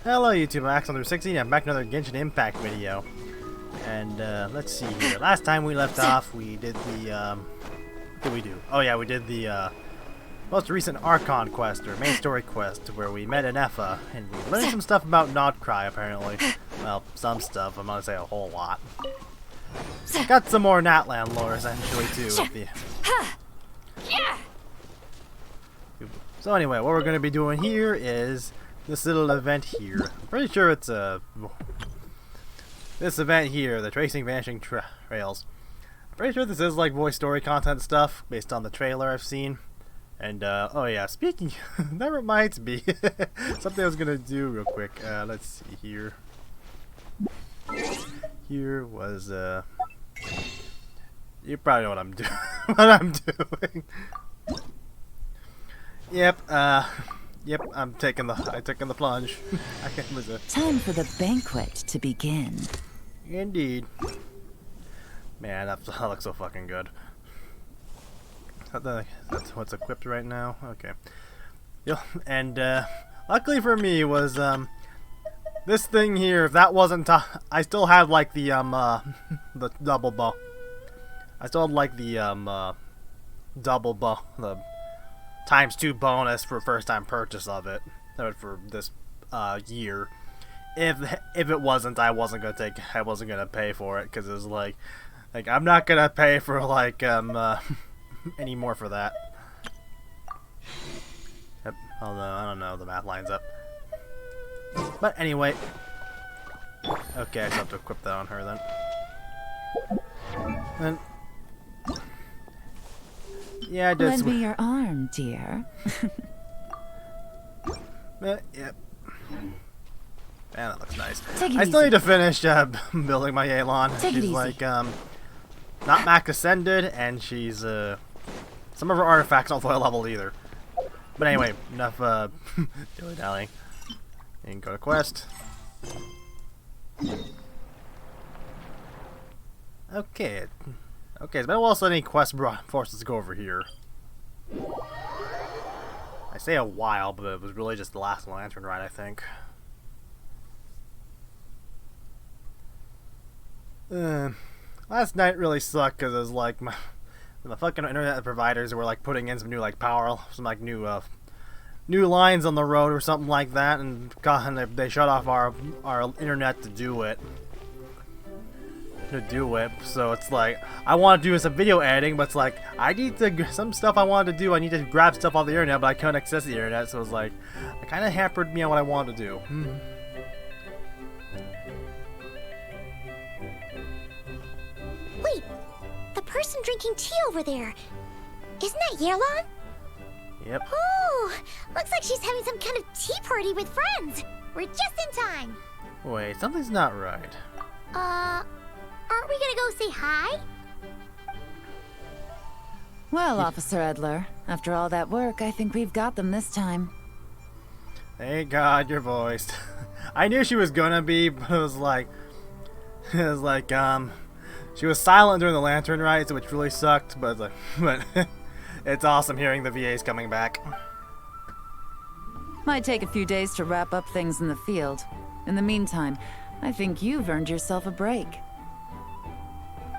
Hello YouTube, I'm Axel360. I'm back with another Genshin Impact video. And let's see here. Last time we left off, we did the what did we do? Oh yeah, we did the most recent Archon quest, or main story quest, where we met Anefa, and we learned some stuff about Nodcry apparently. Well, some stuff, I'm gonna say a whole lot. Got some more Natlan lore essentially too. So anyway, what we're gonna be doing here is this little event here. I'm pretty sure it's this event here, the Tracing Vanishing Trails. I'm pretty sure this is like voice story content stuff based on the trailer I've seen. And oh yeah, speaking, that reminds me, something I was gonna do real quick. Let's see here. Here was you probably know what I'm doing. What I'm doing. Yep. Yep, I took in the plunge. Time for the banquet to begin. Indeed. Man, that looks so fucking good. That's what's equipped right now. Okay. And luckily for me was this thing here. If that wasn't, I still had like the the double bow. I still had like the double bow, the ×2 bonus for first time purchase of it for this year. If it wasn't, I wasn't gonna pay for it, because it was like I'm not gonna pay for like any more for that. Yep, although I don't know, the math lines up. But anyway, okay, I just have to equip that on her then. Yeah, I did. Lend me your arm, dear. Yep. Man, that looks nice. I still need to finish building my Yelan. She's like not max ascended, and she's some of her artifacts aren't full leveled either. But anyway, enough dilly dallying. You can go to quest. Okay. Okay, it's been a while since any quest brought forces to go over here. I say a while, but it was really just the last lantern ride, I think. Last night really sucked because it was like the fucking internet providers were like putting in some new some new lines on the road or something like that, and God, they shut off our internet to do it. So it's like I want to do some video editing, but it's like I need to some stuff I wanted to do. I need to grab stuff off the internet, but I couldn't access the internet, so it's like it kind of hampered me on what I wanted to do. Wait, the person drinking tea over there, isn't that Yelan? Yep. Oh, looks like she's having some kind of tea party with friends. We're just in time. Wait, something's not right. Aren't we gonna go say hi? Well, Officer Edler, after all that work, I think we've got them this time. Thank God you're voiced. I knew she was gonna be, but it was like, she was silent during the lantern rides, which really sucked. But it's awesome hearing the VAs coming back. Might take a few days to wrap up things in the field. In the meantime, I think you've earned yourself a break.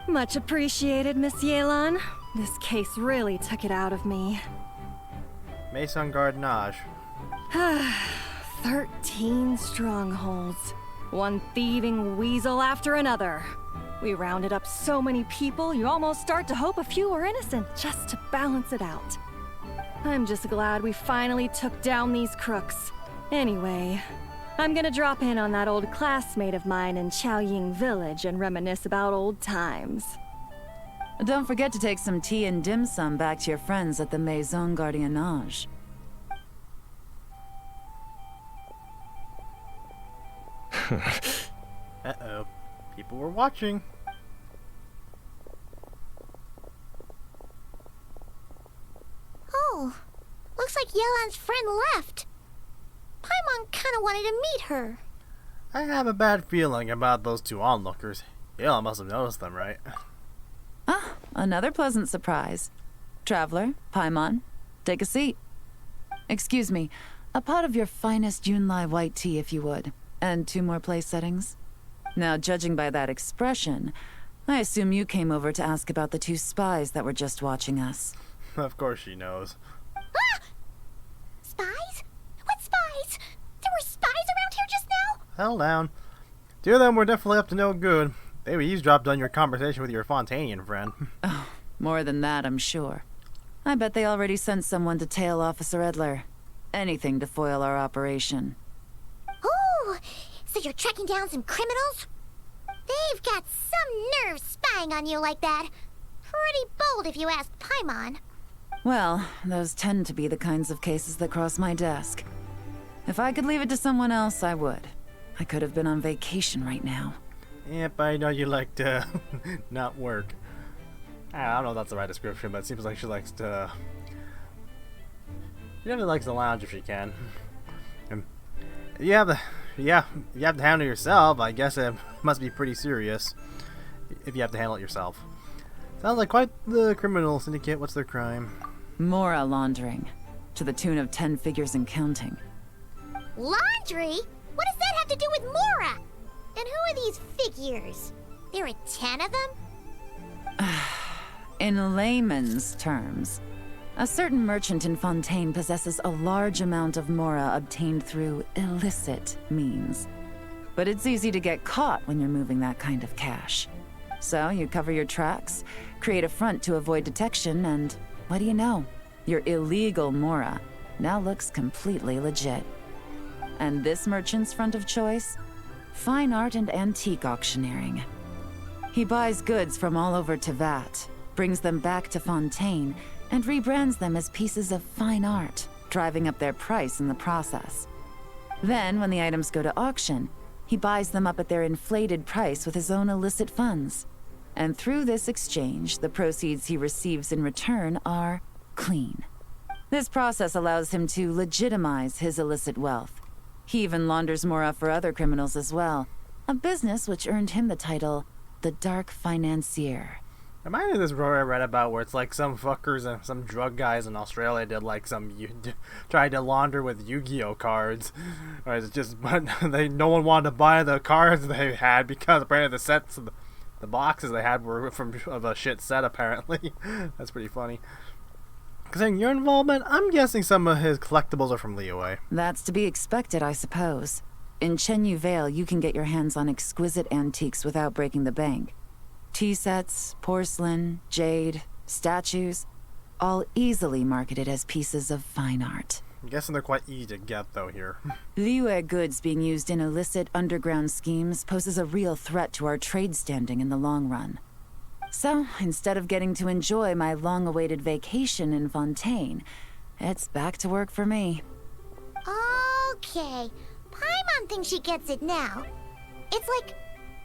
Much appreciated, Miss Yelan. This case really took it out of me. Maison Gardenage. 13 strongholds. One thieving weasel after another. We rounded up so many people, you almost start to hope a few were innocent, just to balance it out. I'm just glad we finally took down these crooks. Anyway, I'm gonna drop in on that old classmate of mine in Chaoying Village and reminisce about old times. Don't forget to take some tea and dim sum back to your friends at the Maison Gardiennage. Uh-oh. People were watching. Oh, looks like Yelan's friend left. Paimon kinda wanted to meet her. I have a bad feeling about those two onlookers. Yelan must have noticed them, right? Ah, another pleasant surprise. Traveler, Paimon, take a seat. Excuse me, A pot of your finest Yunlai white tea, if you would. And 2 more place settings. Now, judging by that expression, I assume you came over to ask about the 2 spies that were just watching us. Of course she knows. Ah! Spies? What spies? There were spies around here just now? Settle down. 2 of them were definitely up to no good. They eavesdropped on your conversation with your Fontanian friend. Oh, more than that, I'm sure. I bet they already sent someone to tail Officer Edler. Anything to foil our operation. Oh, so you're tracking down some criminals? They've got some nerve spying on you like that. Pretty bold if you ask Paimon. Well, those tend to be the kinds of cases that cross my desk. If I could leave it to someone else, I would. I could have been on vacation right now. Yep, I know you like to not work. I don't know if that's the right description, but it seems like she likes to... She definitely likes to lounge if she can. And you have to handle it yourself. I guess it must be pretty serious if you have to handle it yourself. Sounds like quite the criminal syndicate. What's their crime? Mora laundering, to the tune of 10 figures and counting. Laundry? What does that have to do with Mora? And who are these figures? There are 10 of them? In layman's terms, a certain merchant in Fontaine possesses a large amount of Mora obtained through illicit means. But it's easy to get caught when you're moving that kind of cash. So you cover your tracks, create a front to avoid detection, and what do you know? Your illegal Mora now looks completely legit. And this merchant's front of choice? Fine art and antique auctioneering. He buys goods from all over Tevat, brings them back to Fontaine, and rebrands them as pieces of fine art, driving up their price in the process. Then, when the items go to auction, he buys them up at their inflated price with his own illicit funds. And through this exchange, the proceeds he receives in return are clean. This process allows him to legitimize his illicit wealth. He even launders Mora for other criminals as well, a business which earned him the title, the Dark Financier. Reminded of this story I read about where it's like some fuckers and some drug guys in Australia did like tried to launder with Yu-Gi-Oh cards, or it's just but no one wanted to buy the cards they had because apparently the sets the boxes they had were of a shit set apparently. That's pretty funny. Considering your involvement, I'm guessing some of his collectibles are from Liyue. That's to be expected, I suppose. In Chenyu Vale, you can get your hands on exquisite antiques without breaking the bank. Tea sets, porcelain, jade, statues, all easily marketed as pieces of fine art. I'm guessing they're quite easy to get, though, here. Liyue goods being used in illicit underground schemes poses a real threat to our trade standing in the long run. So, instead of getting to enjoy my long-awaited vacation in Fontaine, it's back to work for me. Okay, Paimon thinks she gets it now. It's like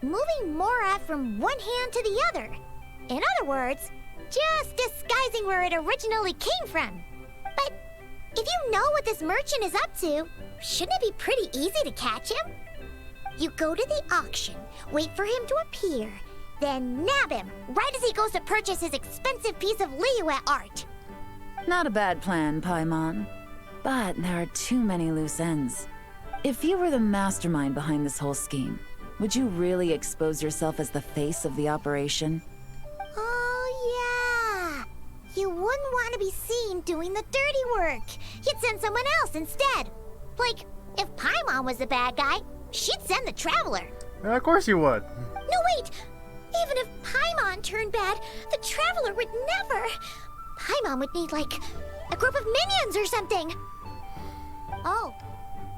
moving Mora from one hand to the other. In other words, just disguising where it originally came from. But if you know what this merchant is up to, shouldn't it be pretty easy to catch him? You go to the auction, wait for him to appear, then nab him right as he goes to purchase his expensive piece of Liyue art. Not a bad plan, Paimon. But there are too many loose ends. If you were the mastermind behind this whole scheme, would you really expose yourself as the face of the operation? Oh, yeah. You wouldn't want to be seen doing the dirty work. You'd send someone else instead. Like, if Paimon was the bad guy, she'd send the Traveler. Of course you would. No, wait. Even if Paimon turned bad, the Traveler would never. Paimon would need, like, a group of minions or something. Oh.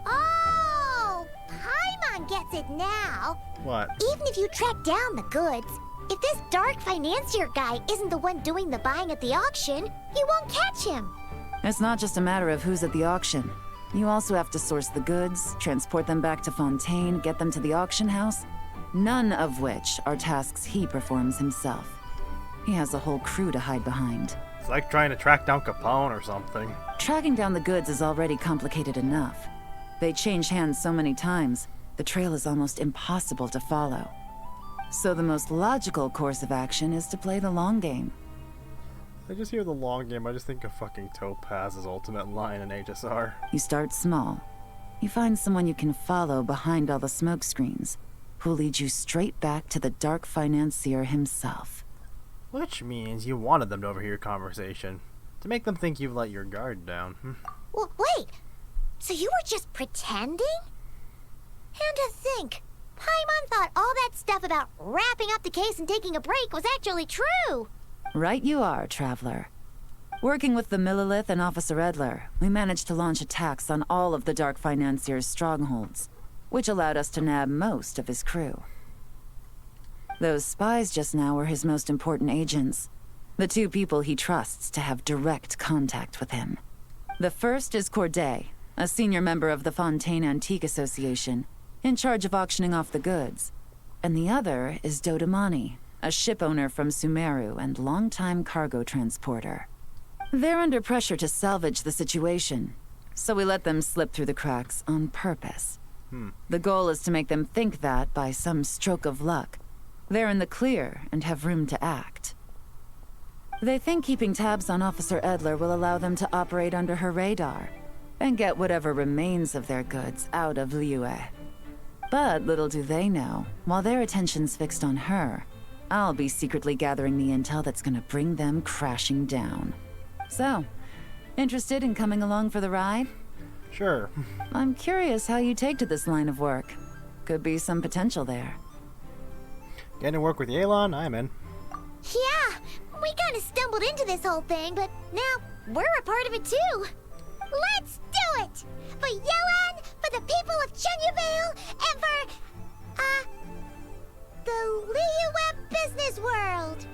Oh! Paimon gets it now. What? Even if you track down the goods, if this dark financier guy isn't the one doing the buying at the auction, you won't catch him. It's not just a matter of who's at the auction. You also have to source the goods, transport them back to Fontaine, get them to the auction house. None of which are tasks he performs himself. He has a whole crew to hide behind. It's like trying to track down Capone or something. Tracking down the goods is already complicated enough. They change hands so many times, the trail is almost impossible to follow. So the most logical course of action is to play the long game. I just hear the long game, I just think of fucking Topaz's ultimate line in HSR. You start small. You find someone you can follow behind all the smoke screens, who'll lead you straight back to the dark financier himself. Which means you wanted them to overhear your conversation, to make them think you've let your guard down. Well, wait, so you were just pretending? And to think, Paimon thought all that stuff about wrapping up the case and taking a break was actually true. Right you are, Traveler. Working with the Millilith and Officer Edler, we managed to launch attacks on all of the Dark Financier's strongholds, which allowed us to nab most of his crew. Those spies just now were his most important agents, the two people he trusts to have direct contact with him. The first is Corday, a senior member of the Fontaine Antique Association, in charge of auctioning off the goods. And the other is Dodamani, a ship owner from Sumeru and longtime cargo transporter. They're under pressure to salvage the situation, so we let them slip through the cracks on purpose. The goal is to make them think that, by some stroke of luck, they're in the clear and have room to act. They think keeping tabs on Officer Edler will allow them to operate under her radar and get whatever remains of their goods out of Liyue. But little do they know, while their attention's fixed on her, I'll be secretly gathering the intel that's gonna bring them crashing down. So, interested in coming along for the ride? Sure. I'm curious how you take to this line of work. Could be some potential there. Getting to work with Yelan, I'm in. Yeah, we kind of stumbled into this whole thing, but now we're a part of it too. Let's do it! For Yelan, for the people of Chenyavale, and for, the Liyue business world.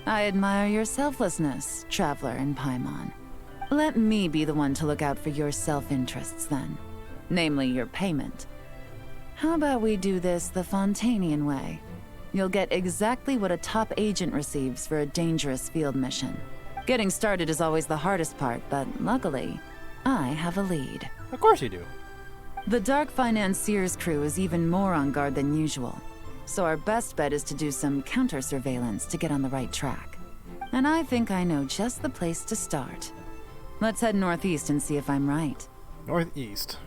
I admire your selflessness, Traveler and Paimon. Let me be the one to look out for your self-interests then. Namely, your payment. How about we do this the Fontainian way? You'll get exactly what a top agent receives for a dangerous field mission. Getting started is always the hardest part, but luckily, I have a lead. Of course you do. The Dark Financier's crew is even more on guard than usual, so our best bet is to do some counter-surveillance to get on the right track. And I think I know just the place to start. Let's head northeast and see if I'm right. Northeast.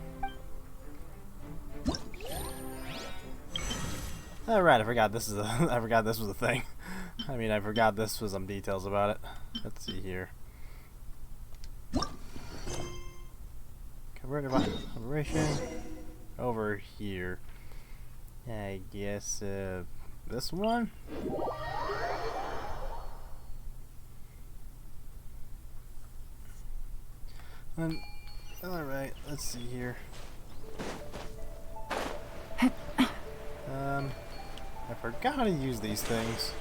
Alright, I forgot this is I forgot this was a thing. I mean, I forgot this was some details about it. Let's see here. Converted operation over here. I guess this one. Alright, let's see here. I forgot how to use these things.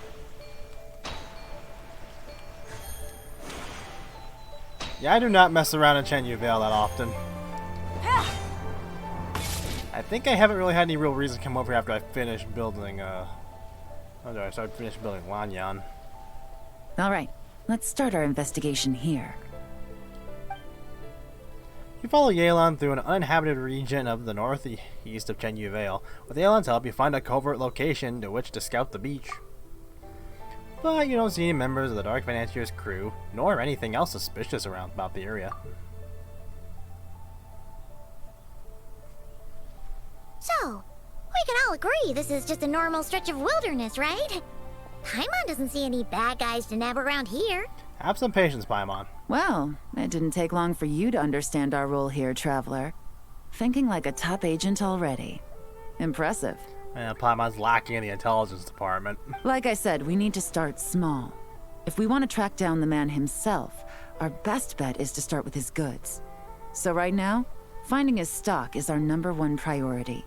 Yeah, I do not mess around in Chenyavale that often. I think I haven't really had any real reason to come over here after I finished building, I started finished building Lanyan. Alright, let's start our investigation here. You follow Yelan through an uninhabited region of the northeast of Chenyavale. With Yelan's help, you find a covert location to which to scout the beach. But you don't see any members of the Dark Financier's crew, nor anything else suspicious around about the area. So, we can all agree this is just a normal stretch of wilderness, right? Paimon doesn't see any bad guys to nab around here. Have some patience, Paimon. Well, it didn't take long for you to understand our role here, Traveler. Thinking like a top agent already. Impressive. Paimon's lacking in the intelligence department. Like I said, we need to start small. If we want to track down the man himself, our best bet is to start with his goods. So right now, finding his stock is our #1 priority.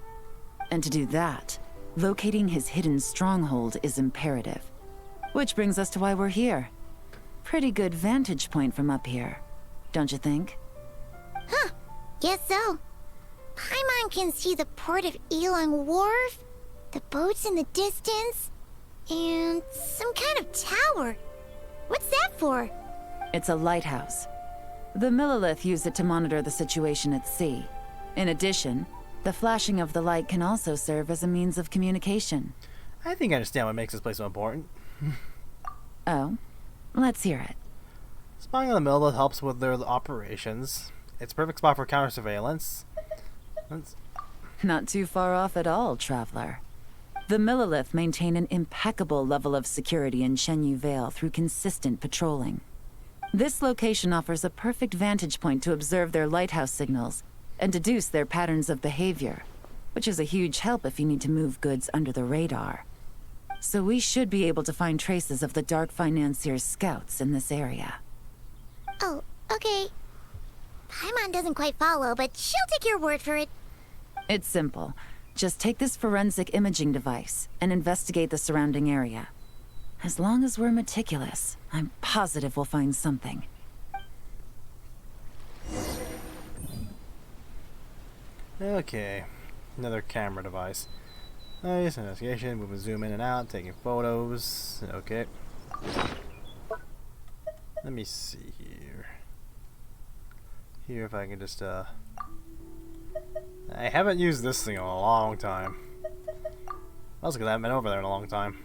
And to do that, locating his hidden stronghold is imperative. Which brings us to why we're here. Pretty good vantage point from up here, don't you think? Huh, guess so. Paimon can see the port of Elon Wharf, the boats in the distance, and some kind of tower. What's that for? It's a lighthouse. The Millilith use it to monitor the situation at sea. In addition, the flashing of the light can also serve as a means of communication. I think I understand what makes this place so important. Oh? Let's hear it. Spying on the Millelith helps with their operations. It's a perfect spot for counter surveillance. Not too far off at all, traveler. The Millelith maintain an impeccable level of security in Shenyu Vale through consistent patrolling. This location offers a perfect vantage point to observe their lighthouse signals and deduce their patterns of behavior, which is a huge help if you need to move goods under the radar. So we should be able to find traces of the Dark Financier's scouts in this area. Oh, okay. Paimon doesn't quite follow, but she'll take your word for it. It's simple. Just take this forensic imaging device and investigate the surrounding area. As long as we're meticulous, I'm positive we'll find something. Okay, another camera device. Nice investigation. We can zoom in and out, taking photos. Okay. Let me see here. Here, if I can just I haven't used this thing in a long time. That's because I haven't been over there in a long time.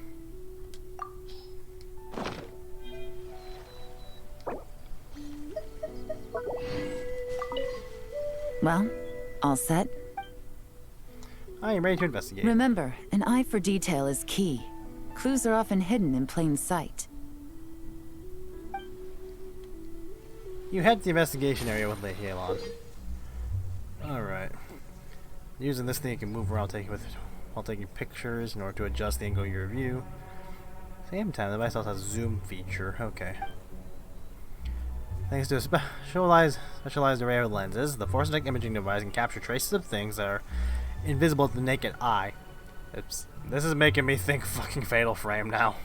Well, all set? I am ready to investigate. Remember, an eye for detail is key. Clues are often hidden in plain sight. You head to the investigation area with Lady Halon. Alright. Using this thing, you can move around while taking pictures in order to adjust the angle of your view. Same time, the device also has a zoom feature. Okay. Thanks to a specialized array of lenses, the Force-Detect imaging device can capture traces of things that are invisible to the naked eye. This is making me think fucking Fatal Frame now.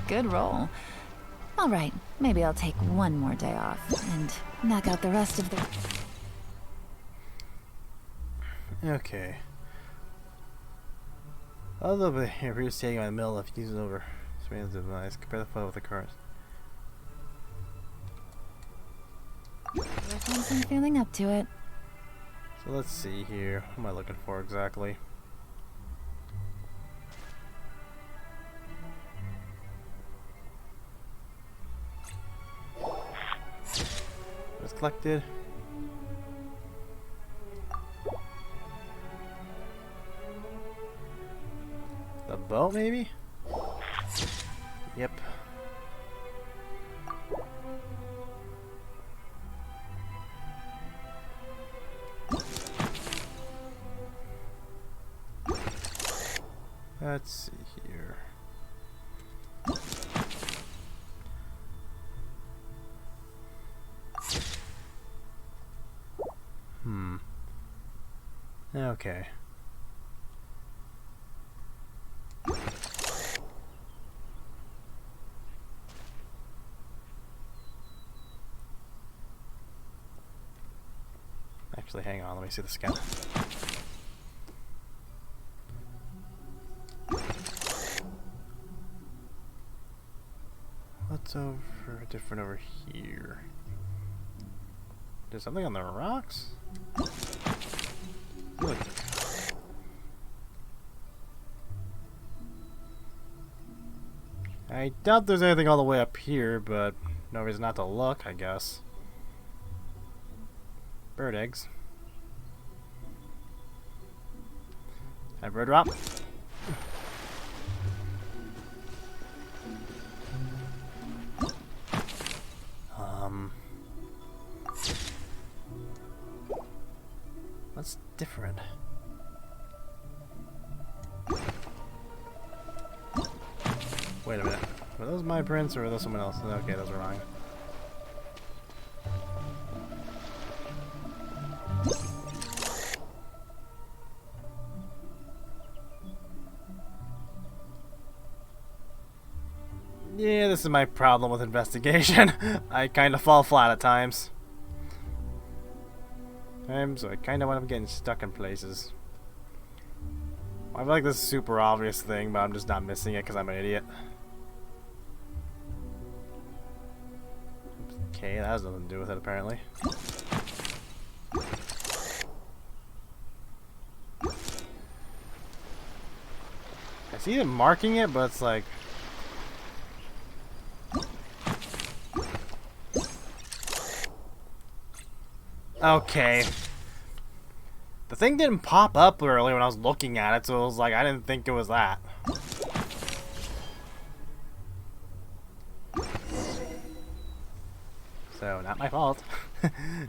Good roll. All right, maybe I'll take one more day off and knock out the rest of the... Okay. Although the previous taking on the middle of uses over surveillance device, compare the photo with the current. I'm feeling up to it. So let's see here. What am I looking for exactly? Was collected. The boat, maybe? Yep. Let's see here. Okay. Actually, hang on, let me see the scan. What's different over here? There's something on the rocks? Look. I doubt there's anything all the way up here, but no reason not to look, I guess. Bird eggs. Have bird drop. What's different? Wait a minute. Were those my prints or were those someone else? Okay, those are mine. Yeah, this is my problem with investigation. I kind of fall flat at times. So I kind of wind up getting stuck in places. I feel like this is a super obvious thing, but I'm just not missing it because I'm an idiot. Okay, that has nothing to do with it apparently. I see them marking it, but it's like Okay. The thing didn't pop up earlier when I was looking at it, so it was like, I didn't think it was that. So, not my fault.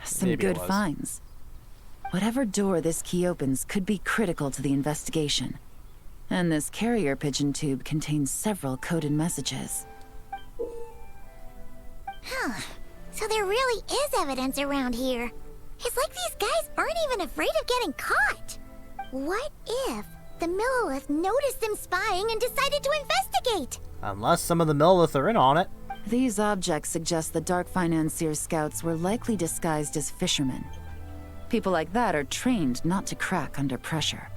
Some Maybe it good was. finds. Whatever door this key opens could be critical to the investigation. And this carrier pigeon tube contains several coded messages. Huh. So there really is evidence around here. It's like these guys aren't even afraid of getting caught. What if the Millilith noticed them spying and decided to investigate? Unless some of the Millilith are in on it. These objects suggest the Dark Financier scouts were likely disguised as fishermen. People like that are trained not to crack under pressure.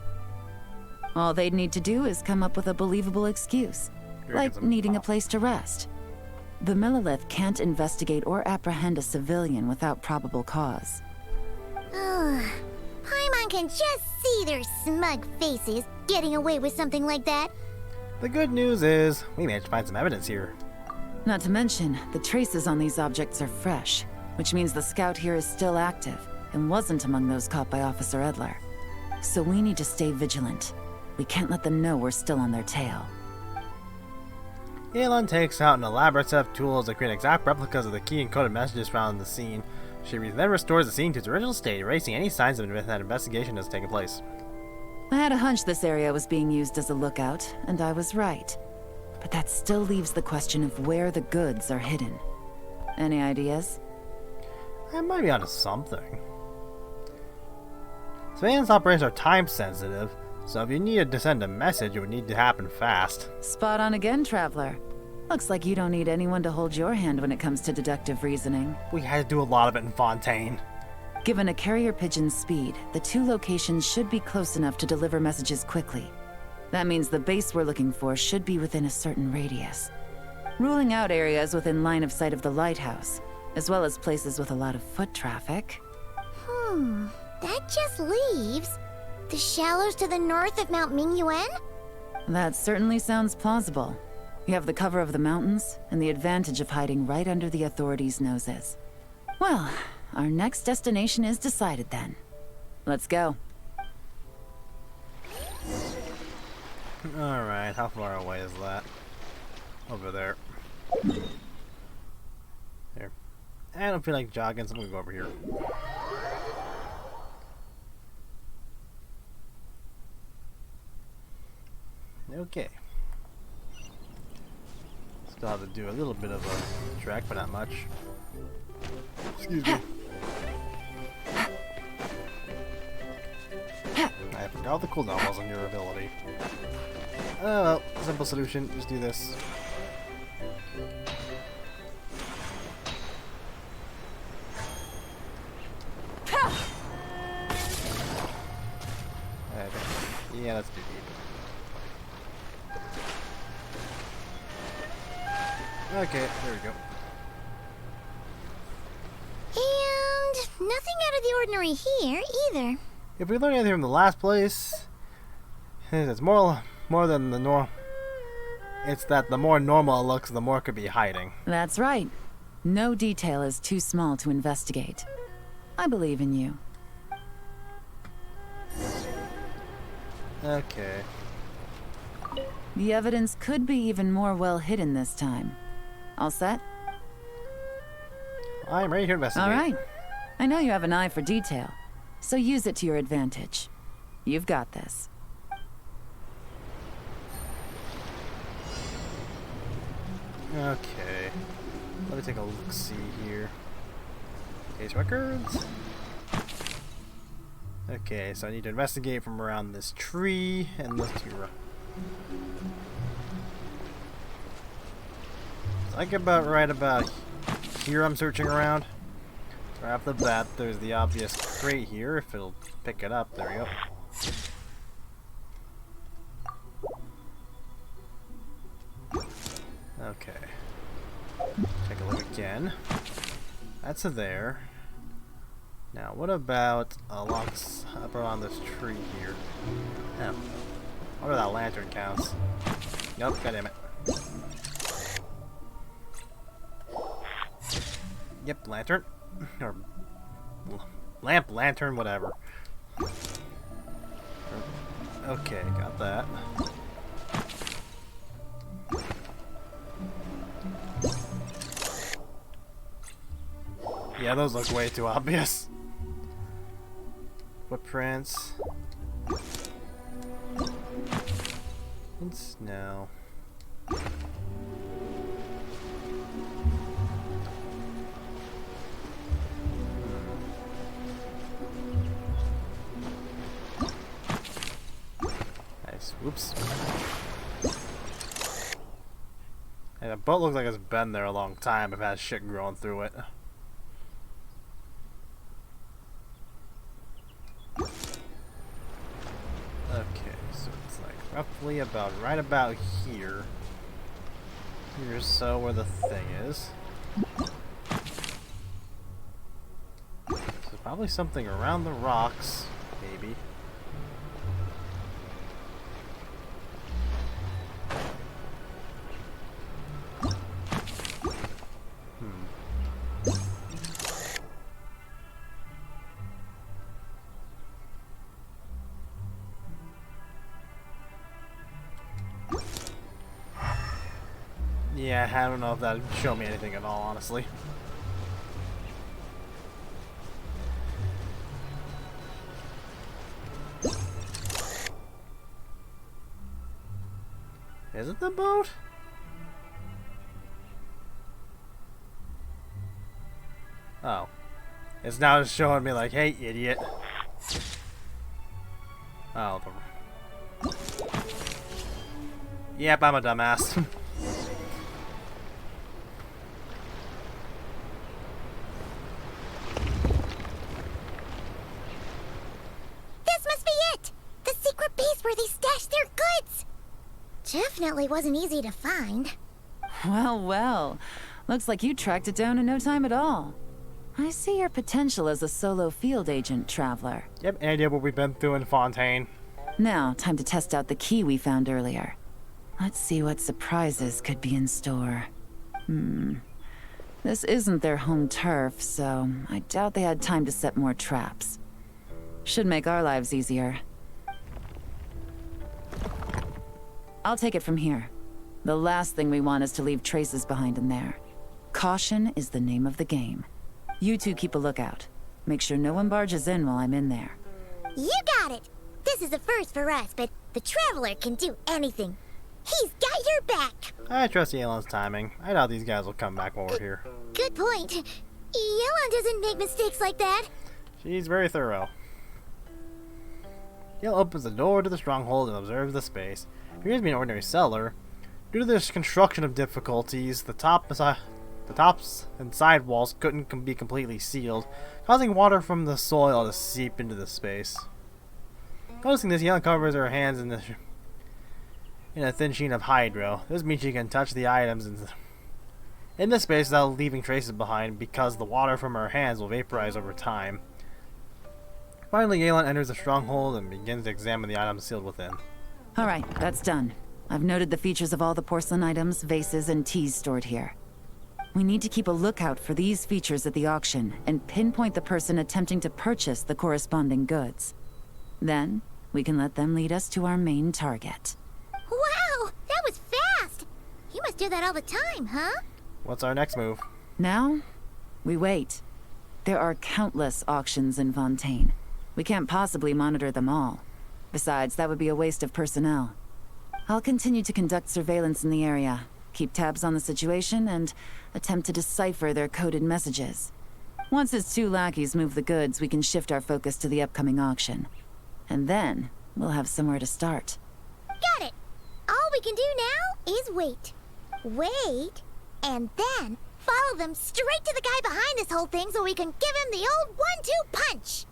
All they'd need to do is come up with a believable excuse, like needing a place to rest. The Millilith can't investigate or apprehend a civilian without probable cause. Ugh. Paimon can just see their smug faces getting away with something like that. The good news is, we managed to find some evidence here. Not to mention, the traces on these objects are fresh, which means the scout here is still active and wasn't among those caught by Officer Edler. So we need to stay vigilant. We can't let them know we're still on their tail. Yelan takes out an elaborate set of tools that create exact replicas of the key encoded messages found in the scene. She then restores the scene to its original state, erasing any signs of that investigation has taken place. I had a hunch this area was being used as a lookout, and I was right. But that still leaves the question of where the goods are hidden. Any ideas? I might be onto something. Surveillance operations are time sensitive, so if you needed to send a message, it would need to happen fast. Spot on again, Traveler. Looks like you don't need anyone to hold your hand when it comes to deductive reasoning. We had to do a lot of it in Fontaine. Given a carrier pigeon's speed, the two locations should be close enough to deliver messages quickly. That means the base we're looking for should be within a certain radius. Ruling out areas within line of sight of the lighthouse, as well as places with a lot of foot traffic. That just leaves the shallows to the north of Mount Mingyuan? That certainly sounds plausible. You have the cover of the mountains, and the advantage of hiding right under the authorities' noses. Well, our next destination is decided then. Let's go. Alright, how far away is that? Over there. There. I don't feel like jogging, so I'm gonna go over here. Okay. Still have to do a little bit of a trek, but not much. Excuse me. I forgot what the cooldown was on your ability. Oh well, simple solution, just do this. Yeah, that's too deep. Okay, there we go. And nothing out of the ordinary here, either. If we learn anything from the last place, it's more than the norm. It's that the more normal it looks, the more it could be hiding. That's right. No detail is too small to investigate. I believe in you. Okay. The evidence could be even more well hidden this time. All set? I'm ready to investigate. All right. I know you have an eye for detail, so use it to your advantage. You've got this. Okay. Let me take a look-see here. Case records. Okay, so I need to investigate from around this tree and this two. It's like about right about here I'm searching around. Right off the bat, there's the obvious crate here. If it'll pick it up, there we go. Okay. Take a look again. That's a there. Now, what about along up around this tree here? Oh. I wonder if that lantern counts. Nope, goddammit. Yep, lantern. Or Lamp, lantern, whatever. Okay, got that. Yeah, those look way too obvious. Footprints. And snow. Nice. Whoops. And the boat looks like it's been there a long time. It has shit growing through it. Okay, so it's like roughly about right about here. Here's so where the thing is. So probably something around the rocks, maybe. Yeah, I don't know if that'd show me anything at all, honestly. Is it the boat? Oh. It's now just showing me like, hey, idiot. Oh, yep, I'm a dumbass. Definitely wasn't easy to find. Well, well. Looks like you tracked it down in no time at all. I see your potential as a solo field agent, Traveler. Yep, any idea what we've been through in Fontaine. Now, time to test out the key we found earlier. Let's see what surprises could be in store. This isn't their home turf, so I doubt they had time to set more traps. Should make our lives easier. I'll take it from here. The last thing we want is to leave traces behind in there. Caution is the name of the game. You two keep a lookout. Make sure no one barges in while I'm in there. You got it! This is a first for us, but the Traveler can do anything. He's got your back! I trust Yelan's timing. I doubt these guys will come back while we're here. Good point. Yelan doesn't make mistakes like that. She's very thorough. Yela opens the door to the stronghold and observes the space. It appears to be an ordinary cellar. Due to this construction of difficulties, the tops and side walls couldn't be completely sealed, causing water from the soil to seep into the space. Noticing this, Yela covers her hands in a thin sheen of hydro. This means she can touch the items in this space without leaving traces behind, because the water from her hands will vaporize over time. Finally, Yelan enters the stronghold and begins to examine the items sealed within. Alright, that's done. I've noted the features of all the porcelain items, vases, and teas stored here. We need to keep a lookout for these features at the auction and pinpoint the person attempting to purchase the corresponding goods. Then, we can let them lead us to our main target. Wow, that was fast! You must do that all the time, huh? What's our next move? Now, we wait. There are countless auctions in Fontaine. We can't possibly monitor them all. Besides, that would be a waste of personnel. I'll continue to conduct surveillance in the area, keep tabs on the situation, and attempt to decipher their coded messages. Once its two lackeys move the goods, we can shift our focus to the upcoming auction. And then, we'll have somewhere to start. Got it! All we can do now is wait. Wait, and then follow them straight to the guy behind this whole thing so we can give him the old 1-2 punch!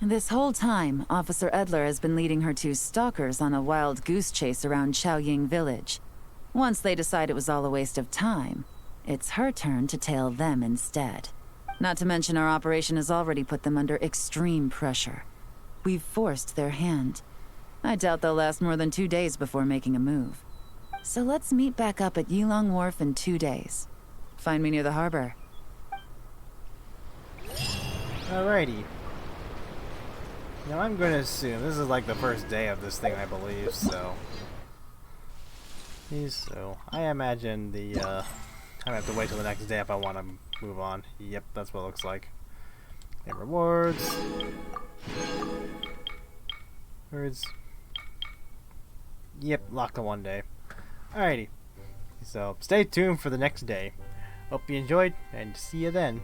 This whole time, Officer Edler has been leading her two stalkers on a wild goose chase around Chaoying village. Once they decide it was all a waste of time, it's her turn to tail them instead. Not to mention our operation has already put them under extreme pressure. We've forced their hand. I doubt they'll last more than 2 days before making a move. So let's meet back up at Yilong Wharf in 2 days. Find me near the harbor. Alrighty. Now I'm going to assume this is like the first day of this thing, I believe, so... So, I imagine I have to wait till the next day if I want to move on. Yep, that's what it looks like. And rewards. Rewards. Yep, locked on one day. Alrighty. So, stay tuned for the next day. Hope you enjoyed, and see you then.